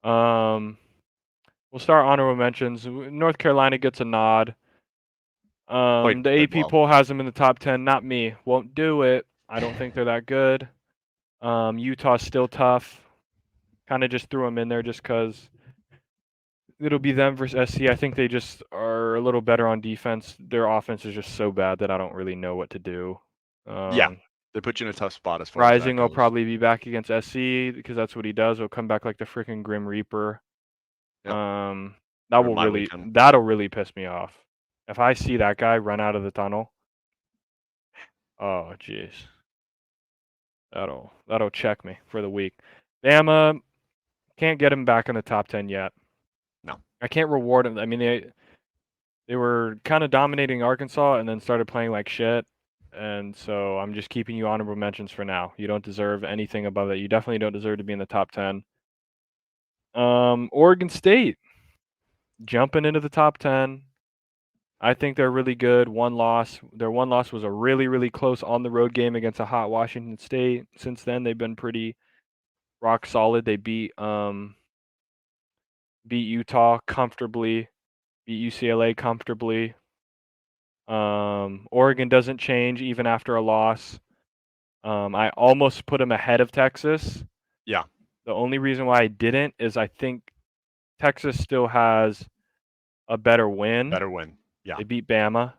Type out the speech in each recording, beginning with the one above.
Um, we'll start honorable mentions. North Carolina gets a nod. The Played AP well. poll has them in the top 10. Not me. Won't do it. I don't think they're that good. Utah's still tough. Kind of just threw them in there just because it'll be them versus SC. I think they just are a little better on defense. Their offense is just so bad that I don't really know what to do. Yeah, they put you in a tough spot as far as that Rising will goes. probably be back against SC because that's what he does. He'll come back like the freaking Grim Reaper. Yep. Ruin my weekend. That'll really piss me off. If I see that guy run out of the tunnel, oh jeez. That'll check me for the week. Bama can't get him back in the top 10 yet. No. I can't reward him. I mean, they were kind of dominating Arkansas and then started playing like shit. And so I'm just keeping you honorable mentions for now. You don't deserve anything above that. You definitely don't deserve to be in the top 10. Oregon State jumping into the top 10. I think they're really good. One loss. Their one loss was a really, really close on the road game against a hot Washington State. Since then, they've been pretty rock solid. They beat Utah comfortably, beat UCLA comfortably. Oregon doesn't change even after a loss. I almost put them ahead of Texas. Yeah. The only reason why I didn't is I think Texas still has a better win. Better win. Yeah. They beat Bama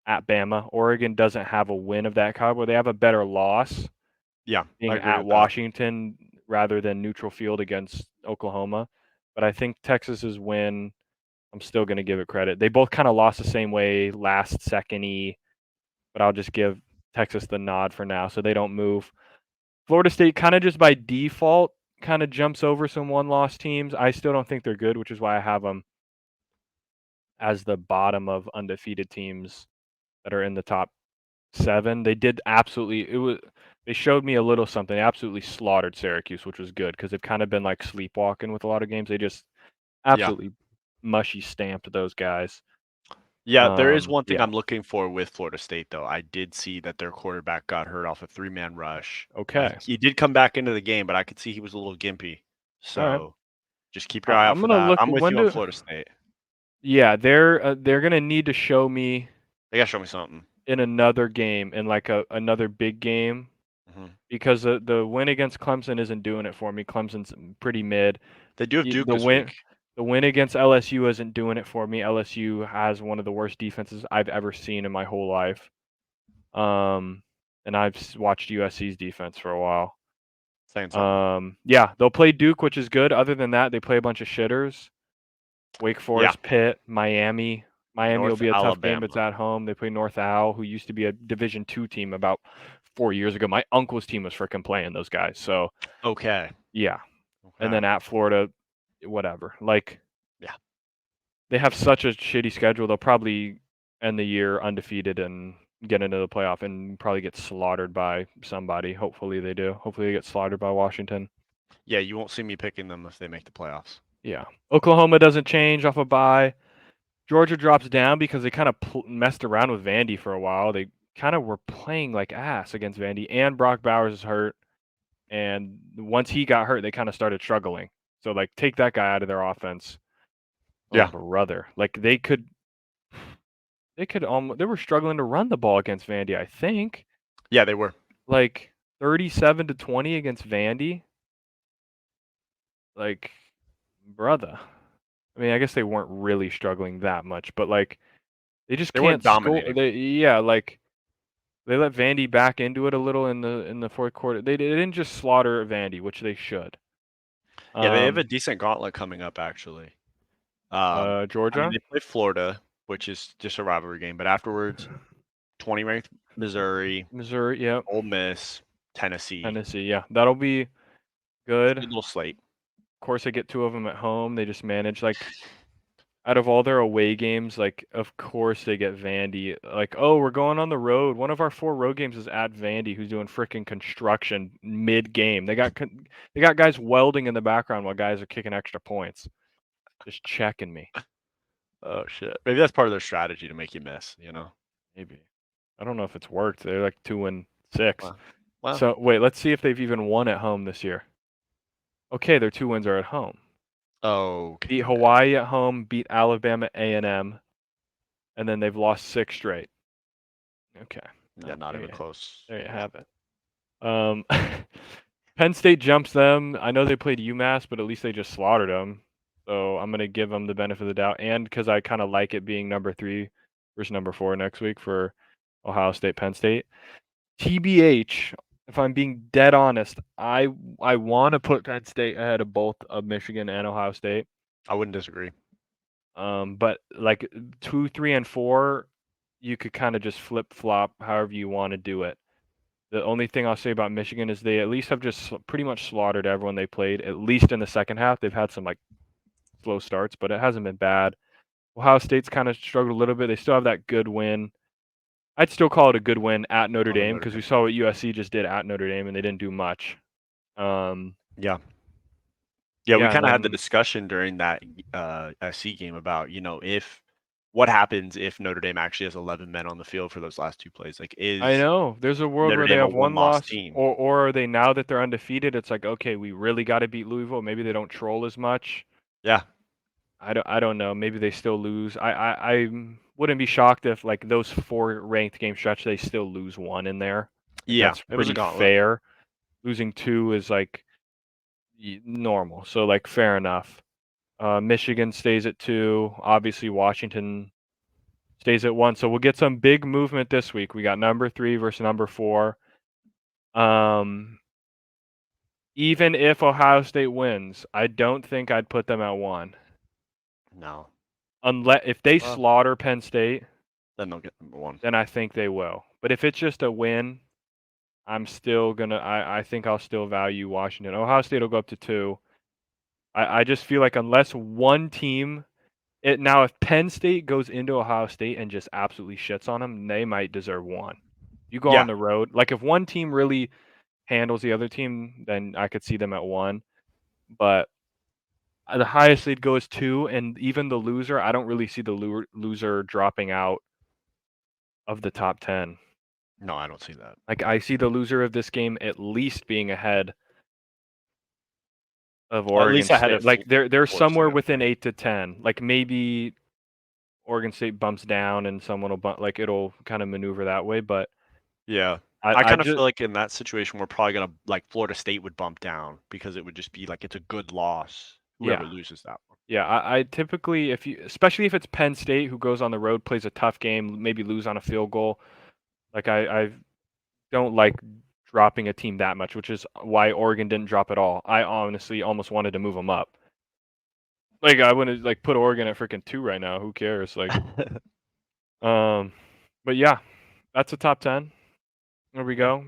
at Bama. Oregon doesn't have a win of that caliber. They have a better loss Yeah, I being agree at with that. Washington rather than neutral field against Oklahoma. But I think Texas's win, I'm still going to give it credit. They both kind of lost the same way, last second-y, but I'll just give Texas the nod for now so they don't move. Florida State kind of just by default kind of jumps over some one-loss teams. I still don't think they're good, which is why I have them as the bottom of undefeated teams that are in the top 7. They did they showed me a little something. They absolutely slaughtered Syracuse, which was good because they've kind of been like sleepwalking with a lot of games. They just Yeah. absolutely mushy stamped those guys. Yeah, there is one thing Yeah. I'm looking for with Florida State, though. I did see that their quarterback got hurt off a 3-man rush. Okay. He did come back into the game, but I could see he was a little gimpy. All right. So just keep your eye out I'm for gonna that. look I'm with when you on do. Florida State. Yeah, they're gonna need to show me They gotta show me something. in another game, in like another big game, hmm because the win against Clemson isn't doing it for me. Clemson's pretty mid. They do have Duke The this week. win against LSU isn't doing it for me. LSU has one of the worst defenses I've ever seen in my whole life. And I've watched USC's defense for a while. Saying something. Yeah, they'll play Duke, which is good. Other than that, they play a bunch of shitters. Wake Forest, Pitt, Miami. Miami will North be a tough game, but it's Alabama. at home. They play North Al, who used to be a Division II team about 4 years ago. My uncle's team was freaking playing those guys. So, Okay. yeah. And Okay. then at Florida, whatever. Like, Yeah. they have such a shitty schedule. They'll probably end the year undefeated and get into the playoff and probably get slaughtered by somebody. Hopefully they do. Hopefully they get slaughtered by Washington. Yeah, you won't see me picking them if they make the playoffs. Yeah. Oklahoma doesn't change off a bye. Georgia drops down because they kind of messed around with Vandy for a while. They kind of were playing like ass against Vandy, and Brock Bowers is hurt. And once he got hurt, they kind of started struggling. So, like, take that guy out of their offense. Oh, Yeah. brother. Like, they were struggling to run the ball against Vandy, I think. Yeah, they were. Like 37-20 against Vandy. Like, brother. I mean, I guess they weren't really struggling that much, but like they just They can't weren't score. dominating. Like they let Vandy back into it a little in the fourth quarter. They didn't just slaughter Vandy, which they should. Yeah, they have a decent gauntlet coming up, actually. I mean, Georgia, they play Florida, which is just a rivalry game, but afterwards, 20 ranked Missouri, Missouri, yep, Ole Miss, Tennessee. Tennessee, yeah, that'll be good. Good little slate. Of course, they get 2 of them at home. They just manage like out of all their away games, like of course they get Vandy. Like, oh, we're going on the road. One of our 4 road games is at Vandy, who's doing freaking construction mid game. They got guys welding in the background while guys are kicking extra points. Just checking me. Oh shit. Maybe that's part of their strategy to make you miss, you know? Maybe. I don't know if it's worked. They're like 2-6. Well, So wait, let's see if they've even won at home this year. Okay, their 2 wins are at home. Oh, okay, beat yeah. Hawaii at home, beat Alabama A&M, and then they've lost 6 straight. Okay. Yeah, Oh, not even close. there you Yeah. have it. Penn State jumps them. I know they played UMass, but at least they just slaughtered them. So I'm gonna give them the benefit of the doubt, and because I kind of like it being number 3 versus number 4 next week for Ohio State, Penn State. TBH, if I'm being dead honest, I want to put Penn State ahead of both of Michigan and Ohio State. I wouldn't disagree. But like 2, 3, and 4, you could kind of just flip flop however you want to do it. The only thing I'll say about Michigan is they at least have just pretty much slaughtered everyone they played, at least in the second half. They've had some like slow starts, but it hasn't been bad. Ohio State's kind of struggled a little bit. They still have that good win. I'd still call it a good win at Notre Over Dame Notre because we Dame. saw what USC just did at Notre Dame and they didn't do much. Yeah. Yeah, we Yeah, and kind of had the then discussion during that SC game about, if what happens if Notre Dame actually has 11 men on the field for those last two plays? Like, I is know there's a world Notre where they Dame a have one one-loss loss, team? or are they now that they're undefeated? It's like okay, we really got to beat Louisville. Maybe they don't troll as much. Yeah. I don't know. Maybe they still lose. I wouldn't be shocked if like those 4 ranked game stretch they still lose 1 in there. Like Yeah. that's It was a pretty gauntlet. fair. Losing 2 is like normal. So like fair enough. Michigan stays at 2. Obviously Washington stays at 1. So we'll get some big movement this week. We got number 3 versus number 4. Even if Ohio State wins, I don't think I'd put them at 1. No. Unless if they Well, slaughter Penn State, then they'll get number one. then I think they will. But if it's just a win, I'm still gonna. I think I'll still value Washington. Ohio State will go up to 2. I just feel like unless one team, it now if Penn State goes into Ohio State and just absolutely shits on them, they might deserve 1. You go on Yeah. the road, like if one team really handles the other team, then I could see them at 1. But the highest they'd go is 2, and even the loser, I don't really see the loser dropping out of the top 10. No, I don't see that. Like I see the loser of this game at least being ahead of Well, at Oregon least ahead State. of Like they're Florida State, somewhere I would within think. 8 to 10. Like maybe Oregon State bumps down and someone will like it'll kind of maneuver that way. But Yeah. I, I I kind of just feel like in that situation, we're probably gonna like Florida State would bump down because it would just be like it's a good loss. Whoever yeah. loses that one. Yeah, I typically if you especially if it's Penn State who goes on the road, plays a tough game, maybe lose on a field goal. Like I don't like dropping a team that much, which is why Oregon didn't drop at all. I honestly almost wanted to move them up. Like I wouldn't like put Oregon at freaking 2 right now. Who cares? Like um but yeah, that's a top 10. There we Yeah. go.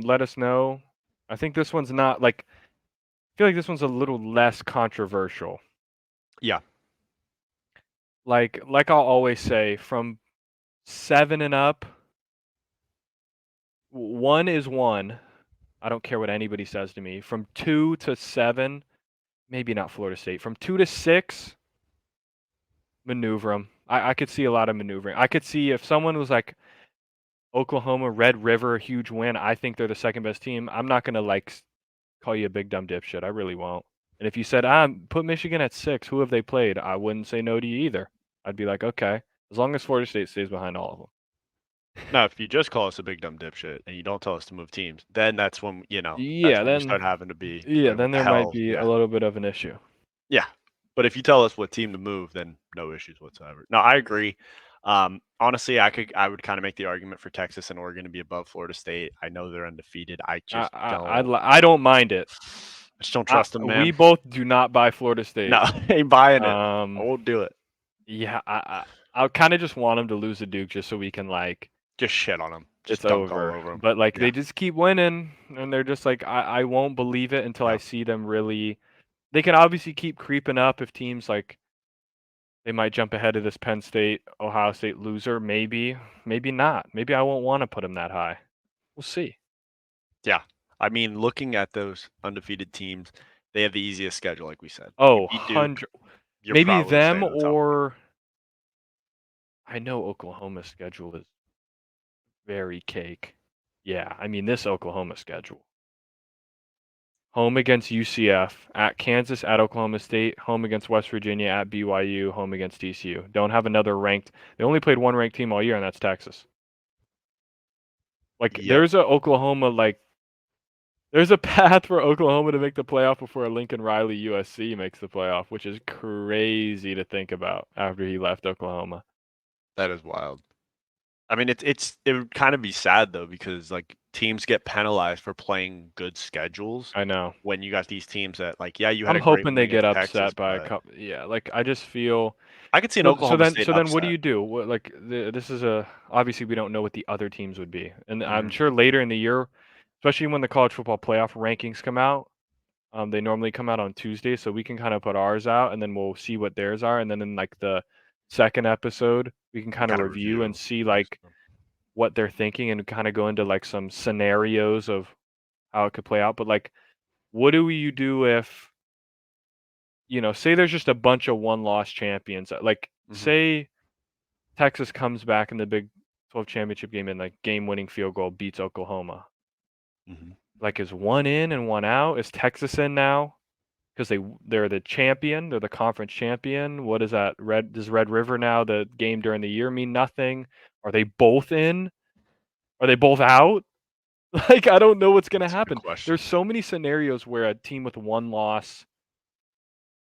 Let us know. I think this one's not like I feel like this one's a little less controversial. Yeah. Like I'll always say from 7 and up, 1 is 1. I don't care what anybody says to me. From 2 to 7, maybe not Florida State. From 2 to 6, maneuver them. I could see a lot of maneuvering. I could see if someone was like Oklahoma, Red River, a huge win. I think they're the second best team. I'm not gonna like call you a big dumb dipshit. I really won't. And if you said, put Michigan at 6, who have they played? I wouldn't say no to you either. I'd be like, okay, as long as Florida State stays behind all of them. Now, if you just call us a big dumb dipshit and you don't tell us to move teams, then that's when that's Yeah, when we start having to be like, then what the there might hell? be a Yeah, little bit of an issue. yeah. But if you tell us what team to move, then no issues whatsoever. No, I agree. Honestly, I would kind of make the argument for Texas and Oregon to be above Florida State. I know they're undefeated. I don't mind it. I just don't trust them, We man. both do not buy Florida No, State. ain't buying it. I Um, won't do it. yeah, I kind of just want them to lose to Duke just so we can like Just shit on them. it's Just dunk all over. over them. But like Yeah, they just keep winning, and they're just like I won't believe it until I yeah, see them really. They can obviously keep creeping up if teams like they might jump ahead of this Penn State, Ohio State loser. Maybe, maybe not. Maybe I won't want to put them that high. We'll see. yeah. I mean, looking at those undefeated teams, they have the easiest schedule, like we said. You Oh, beat Duke, 100. you're Maybe probably them staying at the top. or I know Oklahoma's schedule is very cake. Yeah, I mean this Oklahoma schedule. home against UCF, at Kansas, at Oklahoma State, home against West Virginia, at BYU, home against TCU. Don't have another ranked. They only played one ranked team all year, and that's Texas. Like, Yep, there's a Oklahoma, like, there's a path for Oklahoma to make the playoff before Lincoln Riley USC makes the playoff, which is crazy to think about after he left Oklahoma. that is wild. I mean, it would kind of be sad though because like teams get penalized for playing good schedules I know. when you got these teams that like yeah you had I'm a great hoping win they get against Texas, upset by a but couple. Yeah, like I just feel. I could see an So so Oklahoma then State so then what do upset. you do? What, like this is a obviously we don't know what the other teams would be, and I'm Mhm. sure later in the year, especially when the college football playoff rankings come out, they normally come out on Tuesday, so we can kind of put ours out, and then we'll see what theirs are, and then in like the second episode, we can And kind of kind of review and review. see like what they're thinking and kind of go into like some scenarios of how it could play out. But like, what do you do if say there's just a bunch of one-loss champions? Like, Mhm. say Texas comes back in the Big 12 championship game and like game-winning field goal beats Oklahoma. Mhm. Like, is one in and one out? Is Texas in now? Because they're the champion, they're the conference champion. What is that? Does Red River now the game during the year mean nothing? Are they both in? Are they both out? Like, I don't know what's gonna That's a good happen. There's question. so many scenarios where a team with one loss.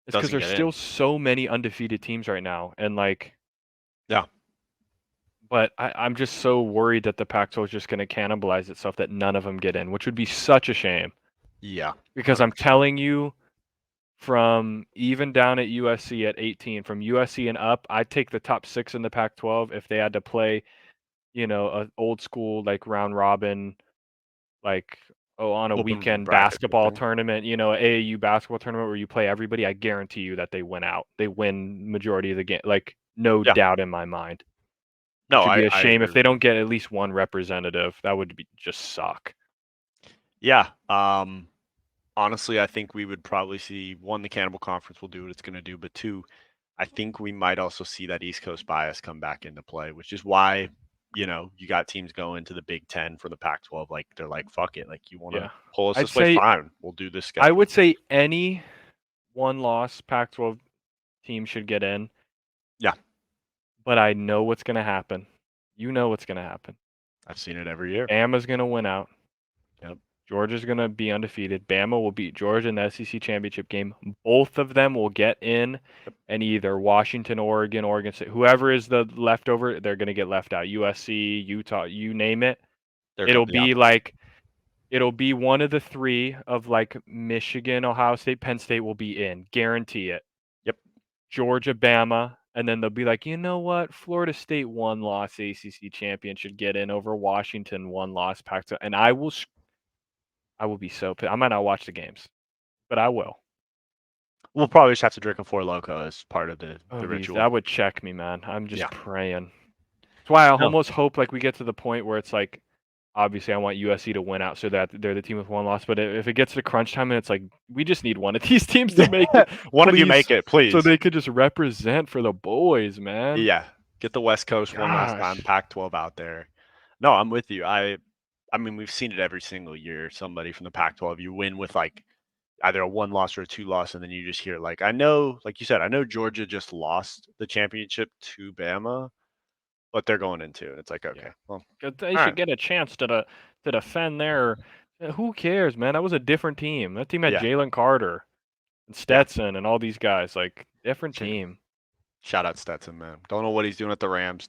It's because Doesn't there's get still in. so many undefeated teams right now, and like, Yeah. but I'm just so worried that the Pac-12 is just gonna cannibalize itself that none of them get in, which would be such a shame. Yeah. Because I'm 100%. telling you, from even down at USC at 18, from USC and up, I'd take the top 6 in the Pac-12 if they had to play, a old school like round robin, like on a Open weekend bracket type basketball thing. tournament, AAU basketball tournament where you play everybody. I guarantee you that they win out. They win majority of the game, like no Yeah. doubt in my mind. No, Which would be a I shame agree if they with you. don't get at least one representative. That would be just suck. Yeah. Honestly, I think we would probably see one, the Cannibal Conference will do what it's going to do, but two, I think we might also see that East Coast bias come back into play, which is why, you got teams going to the Big Ten for the Pac-12. Like they're like, fuck it. Like you want to Yeah. pull us I'd this way? say Fine. We'll do this I schedule. would say any one-loss Pac-12 team should get in, Yeah. but I know what's going to happen. You know what's going to happen. I've seen it every year. Bama's going to win out. Yep. Georgia's going to be undefeated. Bama will beat Georgia in the SEC championship game. Both of them will get in, Yep. and either Washington, Oregon State, whoever is the leftover, they're going to get left out. USC, Utah, you name it. They're It'll yeah. be like it'll be one of the three of like Michigan, Ohio State, Penn State will be in. Guarantee it. Yep. Georgia, Bama, and then they'll be like, you know what? Florida State one loss ACC champion should get in over Washington one loss Pac-12, and I will be so pissed. I might not watch the games, but I will. We'll probably just have to drink a Four Loco as part of the Oh, geez, ritual. that would check me, man. I'm just Yeah. praying. That's why I No. almost hope like we get to the point where it's like, obviously I want USC to win out so that they're the team with one loss. But if it gets to crunch time and it's like we just need one of these teams to make it, One of you please, make it, so please. they could just represent for the boys, man. Yeah. Get the West Coast one last time, Gosh. Pac-12 out there. No, I'm with you. I mean, we've seen it every single year. Somebody from the Pac-12, you win with like either a one loss or a two loss, and then you just hear like, I know, like you said, I know Georgia just lost the championship to Bama, but they're going into it. It's like, Yeah. okay, well, 'Cause they all should right, get a chance to defend their. Who cares, man? That was a different team. That team had yeah, Jalen Carter and yeah. Stetson and all these guys. Like different team. Shout out Stetson, man. Don't know what he's doing at the Rams.